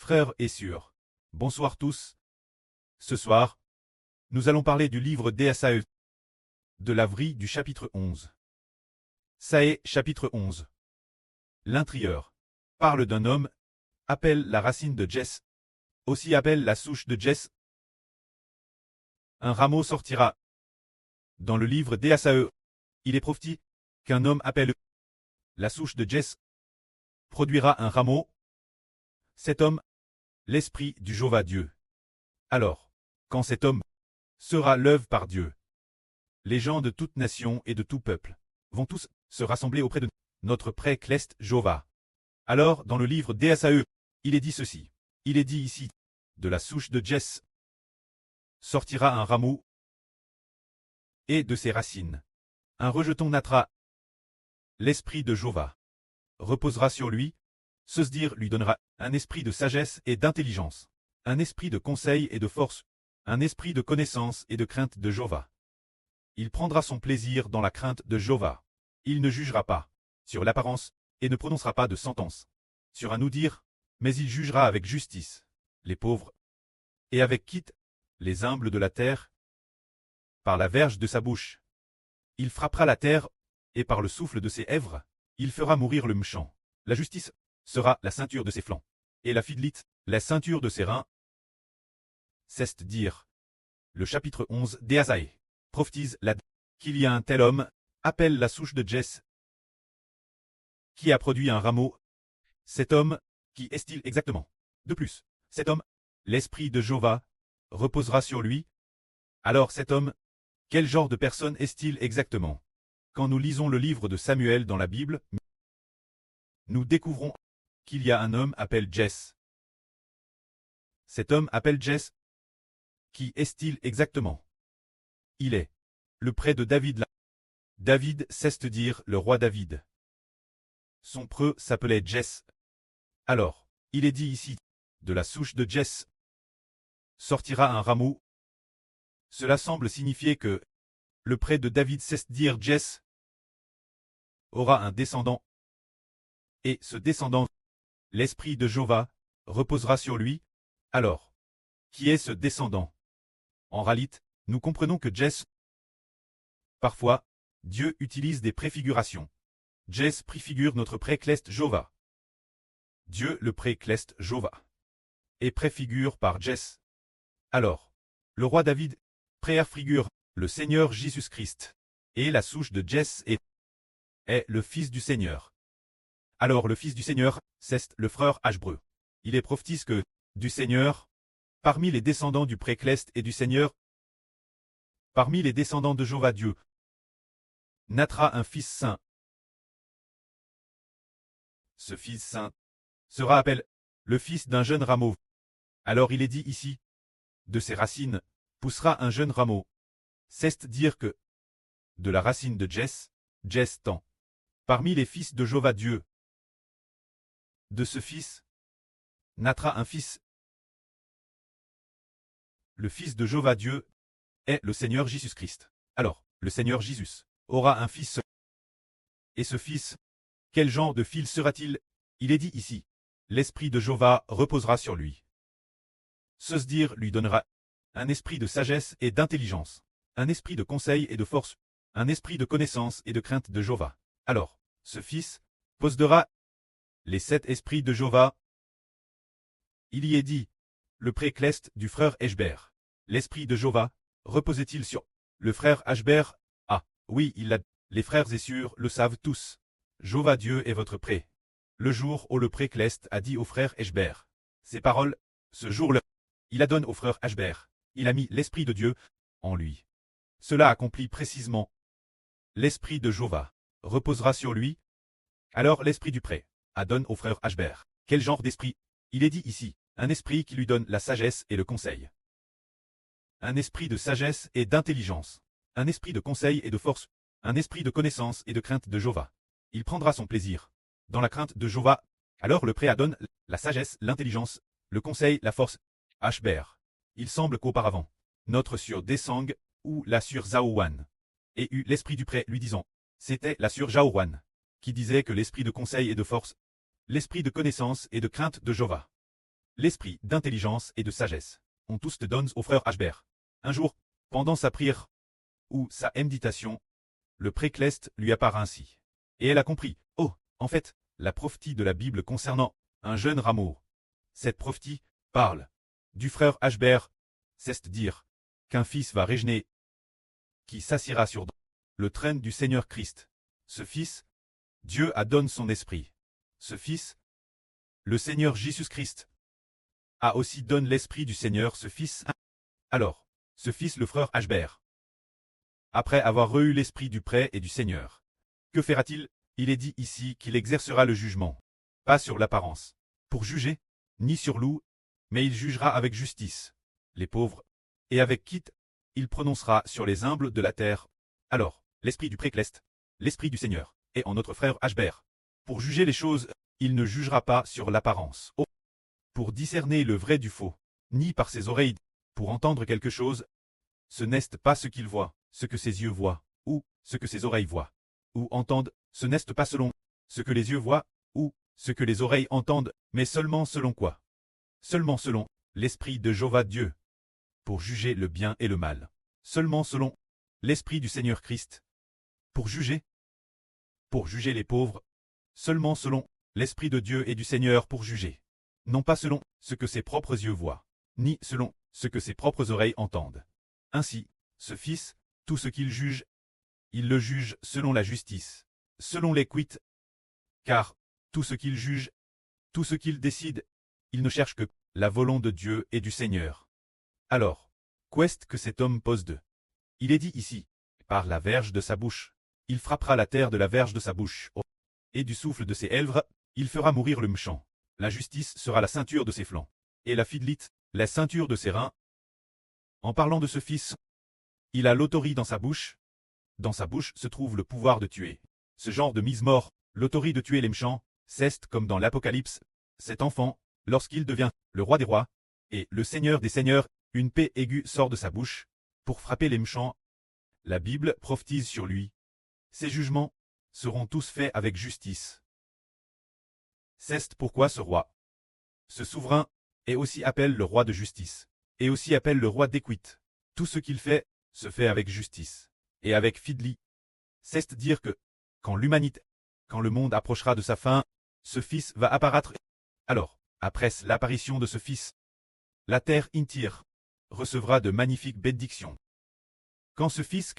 Frères et sœurs, bonsoir tous. Ce soir, nous allons parler du livre d'Ésaïe, de l'Avri du chapitre 11. Saë, chapitre 11. L'intrieur parle d'un homme, appelle la racine de Jess, aussi appelle la souche de Jess. Un rameau sortira. Dans le livre d'Ésaïe, il est prophétisé qu'un homme appelle la souche de Jess produira un rameau. Cet homme, l'esprit du Jéhovah Dieu. Alors, quand cet homme sera l'œuvre par Dieu, les gens de toute nation et de tout peuple vont tous se rassembler auprès de notre pré-cleste Jéhovah. Alors, dans le livre d'Ésaïe, il est dit ceci. Il est dit ici, de la souche de Jess sortira un rameau, et de ses racines un rejeton naîtra. L'esprit de Jéhovah reposera sur lui, se dire lui donnera un esprit de sagesse et d'intelligence, un esprit de conseil et de force, un esprit de connaissance et de crainte de Jéhovah. Il prendra son plaisir dans la crainte de Jéhovah. Il ne jugera pas sur l'apparence et ne prononcera pas de sentence sur un nous-dire, mais il jugera avec justice les pauvres et avec quitte les humbles de la terre. Par la verge de sa bouche, il frappera la terre, et par le souffle de ses lèvres, il fera mourir le méchant. La justice sera la ceinture de ses flancs, et la fidélité la ceinture de ses reins. C'est dire. Le chapitre 11 d'Ésaïe prophétise là qu'il y a un tel homme, appelle la souche de Jess, qui a produit un rameau. Cet homme, qui est-il exactement? De plus, cet homme, l'esprit de Jéhovah, reposera sur lui. Alors cet homme, quel genre de personne est-il exactement? Quand nous lisons le livre de Samuel dans la Bible, nous découvrons qu'il y a un homme appelé Jess. Cet homme appelé Jess, qui est-il exactement? Il est le pré de David. David, c'est dire le roi David. Son preux s'appelait Jess. Alors, il est dit ici, de la souche de Jess sortira un rameau. Cela semble signifier que le pré de David, c'est dire Jess, aura un descendant. Et ce descendant, l'esprit de Jéhovah, reposera sur lui. Alors, qui est ce descendant? En réalité, nous comprenons que Jess, parfois, Dieu utilise des préfigurations. Jess préfigure notre pré-cleste Jéhovah. Dieu le pré-cleste Jéhovah est préfigure par Jess. Alors, le roi David préfigure le Seigneur Jésus-Christ, et la souche de Jess est le fils du Seigneur. Alors le fils du Seigneur, c'est le frère Hébreu. Il est prophétise que, du Seigneur, parmi les descendants du pré-cleste et du Seigneur, parmi les descendants de Jéhovah Dieu, naîtra un fils saint. Ce fils saint sera appelé le fils d'un jeune rameau. Alors il est dit ici, de ses racines poussera un jeune rameau. C'est dire que, de la racine de Jess tend. Parmi les fils de Jéhovah Dieu, de ce fils, naîtra un fils. Le fils de Jéhovah Dieu est le Seigneur Jésus-Christ. Alors, le Seigneur Jésus aura un fils. Et ce fils, quel genre de fils sera-t-il? Il est dit ici, l'esprit de Jéhovah reposera sur lui. Ce dire lui donnera un esprit de sagesse et d'intelligence, un esprit de conseil et de force, un esprit de connaissance et de crainte de Jéhovah. Alors, ce fils possédera les 7 esprits de Jéhovah. Il y est dit, le pré-cleste du frère Hébert. L'esprit de Jéhovah reposait-il sur le frère Hébert? Ah, oui, il l'a. Les frères et sœurs le savent tous. Jéhovah Dieu est votre pré. Le jour où le pré-cleste a dit au frère Hébert ces paroles, ce jour-là, il a donné au frère Hébert. Il a mis l'esprit de Dieu en lui. Cela accomplit précisément. L'esprit de Jéhovah reposera sur lui. Alors l'esprit du pré donne au frère Hébert. Quel genre d'esprit? Il est dit ici, un esprit qui lui donne la sagesse et le conseil. Un esprit de sagesse et d'intelligence. Un esprit de conseil et de force. Un esprit de connaissance et de crainte de Jéhovah. Il prendra son plaisir dans la crainte de Jéhovah. Alors le pré donne la sagesse, l'intelligence, le conseil, la force. Hébert. Il semble qu'auparavant, notre sur Desang, ou la sur Zaouan, ait eu l'esprit du pré lui disant, c'était la sur Jaouan, qui disait que l'esprit de conseil et de force, l'esprit de connaissance et de crainte de Jéhovah, l'esprit d'intelligence et de sagesse. On tous te donne au frère Ashbert. Un jour, pendant sa prière ou sa méditation, le précleste lui apparaît ainsi. Et elle a compris, oh, en fait, la prophétie de la Bible concernant un jeune rameau. Cette prophétie parle du frère Ashbert, c'est-à-dire qu'un fils va régner qui s'assiera sur le trône du Seigneur Christ. Ce fils, Dieu a donné son esprit. Ce fils, le Seigneur Jésus-Christ, a aussi donné l'esprit du Seigneur ce fils. Alors, ce fils le frère Ashbert, après avoir reçu l'esprit du prêtre et du Seigneur, que fera-t-il? Il est dit ici qu'il exercera le jugement, pas sur l'apparence, pour juger, ni sur loup, mais il jugera avec justice les pauvres, et avec quitte, il prononcera sur les humbles de la terre. Alors, l'esprit du précleste, l'esprit du Seigneur, est en notre frère Ashbert. Pour juger les choses, il ne jugera pas sur l'apparence. Oh. Pour discerner le vrai du faux, ni par ses oreilles, pour entendre quelque chose, ce n'est pas ce qu'il voit, ce que ses yeux voient, ou ce que ses oreilles voient, ou entendent, ce n'est pas selon ce que les yeux voient, ou ce que les oreilles entendent, mais seulement selon quoi? Seulement selon l'esprit de Jéhovah Dieu, pour juger le bien et le mal. Seulement selon l'esprit du Seigneur Christ, pour juger les pauvres. Seulement selon l'esprit de Dieu et du Seigneur pour juger. Non pas selon ce que ses propres yeux voient, ni selon ce que ses propres oreilles entendent. Ainsi, ce Fils, tout ce qu'il juge, il le juge selon la justice, selon l'équité. Car, tout ce qu'il juge, tout ce qu'il décide, il ne cherche que la volonté de Dieu et du Seigneur. Alors, qu'est-ce que cet homme pose de? Il est dit ici, par la verge de sa bouche, il frappera la terre de la verge de sa bouche, et du souffle de ses lèvres, il fera mourir le méchant. La justice sera la ceinture de ses flancs, et la fidélité, la ceinture de ses reins. En parlant de ce Fils, il a l'autorité dans sa bouche. Dans sa bouche se trouve le pouvoir de tuer. Ce genre de mise-mort, l'autorité de tuer les méchants, c'est comme dans l'Apocalypse. Cet enfant, lorsqu'il devient le roi des rois, et le seigneur des seigneurs, une paix aiguë sort de sa bouche, pour frapper les méchants. La Bible prophétise sur lui. Ses jugements seront tous faits avec justice. C'est pourquoi ce roi, ce souverain, est aussi appelé le roi de justice, et aussi appelé le roi d'équité. Tout ce qu'il fait, se fait avec justice, et avec fidélité. C'est-à-dire que, quand l'humanité, quand le monde approchera de sa fin, ce Fils va apparaître. Alors, après l'apparition de ce Fils, la terre entière recevra de magnifiques bénédictions. Quand ce Fils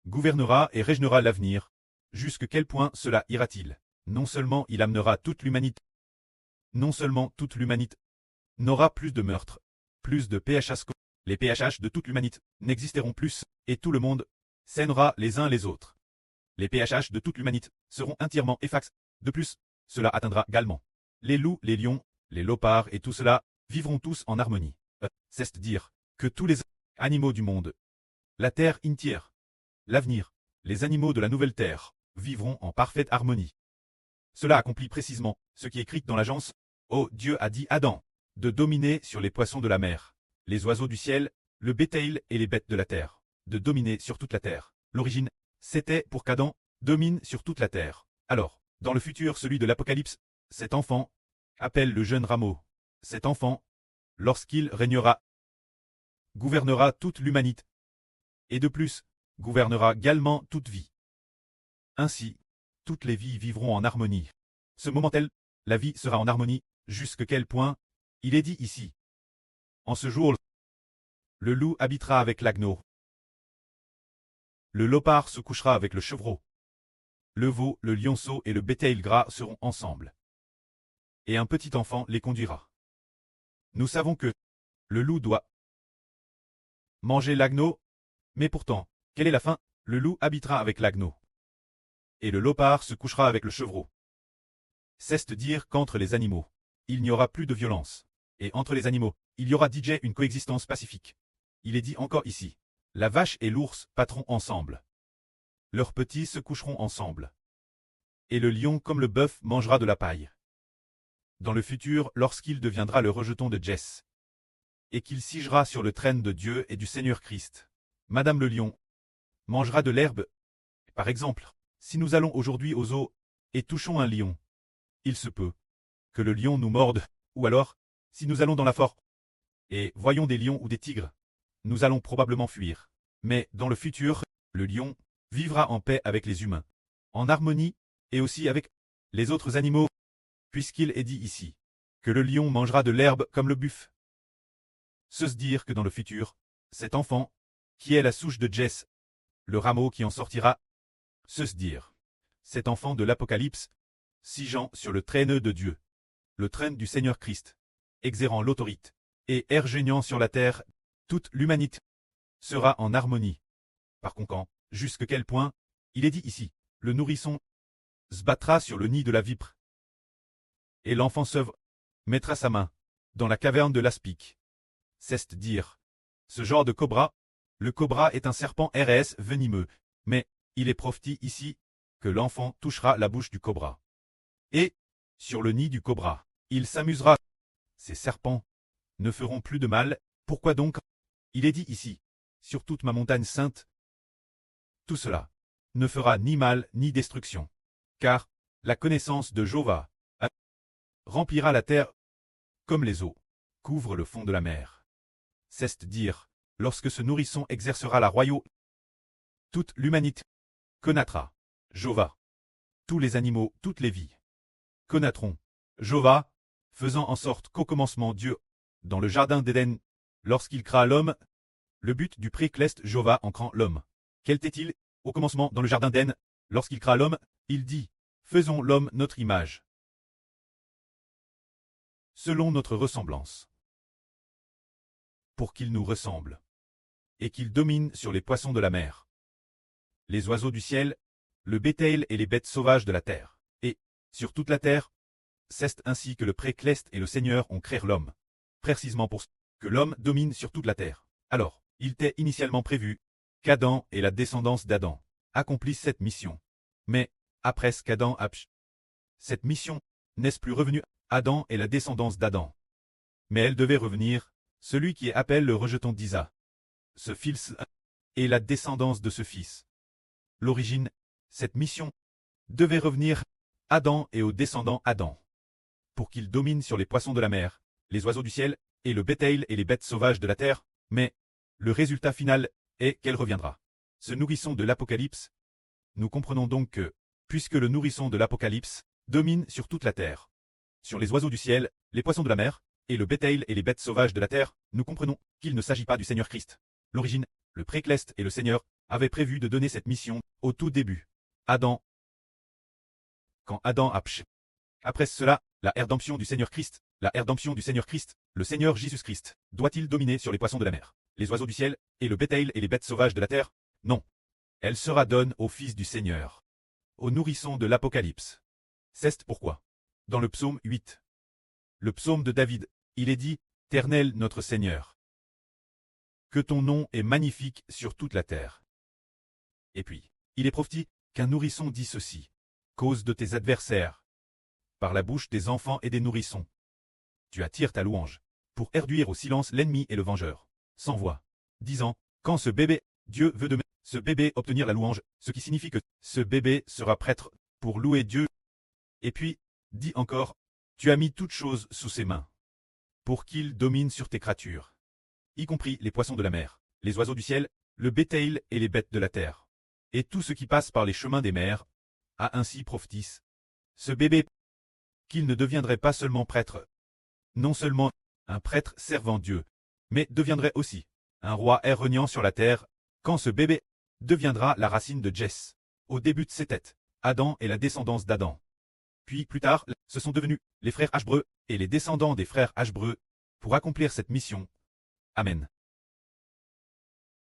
gouvernera et régnera l'avenir, jusque quel point cela ira-t-il? Non seulement il amènera toute l'humanité, non seulement toute l'humanité n'aura plus de meurtres, plus de PHS, les PHH de toute l'humanité n'existeront plus, et tout le monde s'aimera les uns les autres. Les PHH de toute l'humanité seront entièrement effacés. De plus, cela atteindra également les loups, les lions, les léopards et tout cela vivront tous en harmonie. C'est-à-dire que tous les animaux du monde, la terre entière, l'avenir, les animaux de la nouvelle terre, vivront en parfaite harmonie. Cela accomplit précisément ce qui est écrit dans l'agence. Oh, Dieu a dit à Adam de dominer sur les poissons de la mer, les oiseaux du ciel, le bétail et les bêtes de la terre, de dominer sur toute la terre. L'origine, c'était pour qu'Adam domine sur toute la terre. Alors, dans le futur celui de l'Apocalypse, cet enfant appelle le jeune rameau. Cet enfant, lorsqu'il régnera, gouvernera toute l'humanité. Et de plus, gouvernera également toute vie. Ainsi, toutes les vies vivront en harmonie. Ce moment-tel, la vie sera en harmonie, jusque quel point? Il est dit ici. En ce jour, le loup habitera avec l'agneau. Le léopard se couchera avec le chevreau. Le veau, le lionceau et le bétail gras seront ensemble. Et un petit enfant les conduira. Nous savons que le loup doit manger l'agneau, mais pourtant, quelle est la fin? Le loup habitera avec l'agneau. Et le léopard se couchera avec le chevreau. C'est-à-dire qu'entre les animaux, il n'y aura plus de violence. Et entre les animaux, il y aura une coexistence pacifique. Il est dit encore ici. La vache et l'ours paîtront ensemble. Leurs petits se coucheront ensemble. Et le lion comme le bœuf mangera de la paille. Dans le futur, lorsqu'il deviendra le rejeton de Jesse, et qu'il siégera sur le trône de Dieu et du Seigneur Christ, Madame le lion mangera de l'herbe. Par exemple, si nous allons aujourd'hui aux eaux et touchons un lion, il se peut que le lion nous morde, ou alors Si nous allons dans la forêt et voyons des lions ou des tigres, nous allons probablement fuir. Mais dans le futur, le lion vivra en paix avec les humains, en harmonie, et aussi avec les autres animaux, puisqu'il est dit ici que le lion mangera de l'herbe comme le buffle. Se dire que dans le futur, cet enfant, qui est la souche de Jess, le rameau qui en sortira, se dire, cet enfant de l'Apocalypse, sigeant sur le traîneau de Dieu, le traîne du Seigneur Christ, exerçant l'autorité, et ergeignant sur la terre, toute l'humanité sera en harmonie. Par conséquent, jusque quel point, il est dit ici, le nourrisson se battra sur le nid de la vipre, et l'enfant sauve mettra sa main dans la caverne de l'aspic. C'est dire, ce genre de cobra, le cobra est un serpent RS venimeux, mais il est prophétisé ici que l'enfant touchera la bouche du cobra. Et, sur le nid du cobra, il s'amusera. Ces serpents ne feront plus de mal, pourquoi donc? Il est dit ici, sur toute ma montagne sainte, tout cela ne fera ni mal ni destruction, car la connaissance de Jéhovah remplira la terre comme les eaux couvrent le fond de la mer. C'est dire, lorsque ce nourrisson exercera la royauté, toute l'humanité connaîtra Jéhovah. Tous les animaux, toutes les vies connaîtront Jéhovah, faisant en sorte qu'au commencement Dieu, dans le jardin d'Éden, lorsqu'il créa l'homme, le but du précleste Jéhovah en créant l'homme. Quel était-il, au commencement dans le jardin d'Éden, lorsqu'il créa l'homme, il dit, faisons l'homme notre image, selon notre ressemblance, pour qu'il nous ressemble, et qu'il domine sur les poissons de la mer, les oiseaux du ciel, le bétail et les bêtes sauvages de la terre, et, sur toute la terre, c'est ainsi que le précleste et le Seigneur ont créé l'homme, précisément pour que l'homme domine sur toute la terre. Alors, il était initialement prévu qu'Adam et la descendance d'Adam accomplissent cette mission. Mais, après ce qu'Adam a cette mission n'est plus revenue Adam et la descendance d'Adam. Mais elle devait revenir, celui qui appelle le rejeton d'Isa. Ce fils et la descendance de ce fils. L'origine, cette mission, devait revenir Adam et aux descendants Adam, pour qu'ils dominent sur les poissons de la mer, les oiseaux du ciel, et le bétail et les bêtes sauvages de la terre, mais le résultat final est qu'elle reviendra. Ce nourrisson de l'Apocalypse, nous comprenons donc que, puisque le nourrisson de l'Apocalypse domine sur toute la terre, sur les oiseaux du ciel, les poissons de la mer, et le bétail et les bêtes sauvages de la terre, nous comprenons qu'il ne s'agit pas du Seigneur Christ. L'origine, le précleste et le Seigneur avaient prévu de donner cette mission au tout début. Adam. Quand Adam a péché. Après cela, la rédemption du Seigneur Christ, le Seigneur Jésus-Christ, doit-il dominer sur les poissons de la mer, les oiseaux du ciel, et le bétail et les bêtes sauvages de la terre? Non. Elle sera donne au Fils du Seigneur, au nourrisson de l'Apocalypse. C'est pourquoi, dans le psaume 8, le psaume de David, il est dit, « Ternel notre Seigneur, que ton nom est magnifique sur toute la terre. » Et puis, il est prophétisé qu'un nourrisson dit ceci, « Cause de tes adversaires, par la bouche des enfants et des nourrissons. Tu attires ta louange, pour réduire au silence l'ennemi et le vengeur, sans voix, disant, quand ce bébé, Dieu veut de ce bébé obtenir la louange, ce qui signifie que ce bébé sera prêtre pour louer Dieu. Et puis, dit encore, tu as mis toutes choses sous ses mains, pour qu'il domine sur tes créatures, y compris les poissons de la mer, les oiseaux du ciel, le bétail et les bêtes de la terre, et tout ce qui passe par les chemins des mers, a ainsi prophétisé. Ce bébé, qu'il ne deviendrait pas seulement prêtre, non seulement un prêtre servant Dieu, mais deviendrait aussi un roi régnant sur la terre, quand ce bébé deviendra la racine de Jess. Au début de ses têtes, Adam et la descendance d'Adam. Puis plus tard, ce sont devenus les frères Hébreux et les descendants des frères Hébreux pour accomplir cette mission. Amen.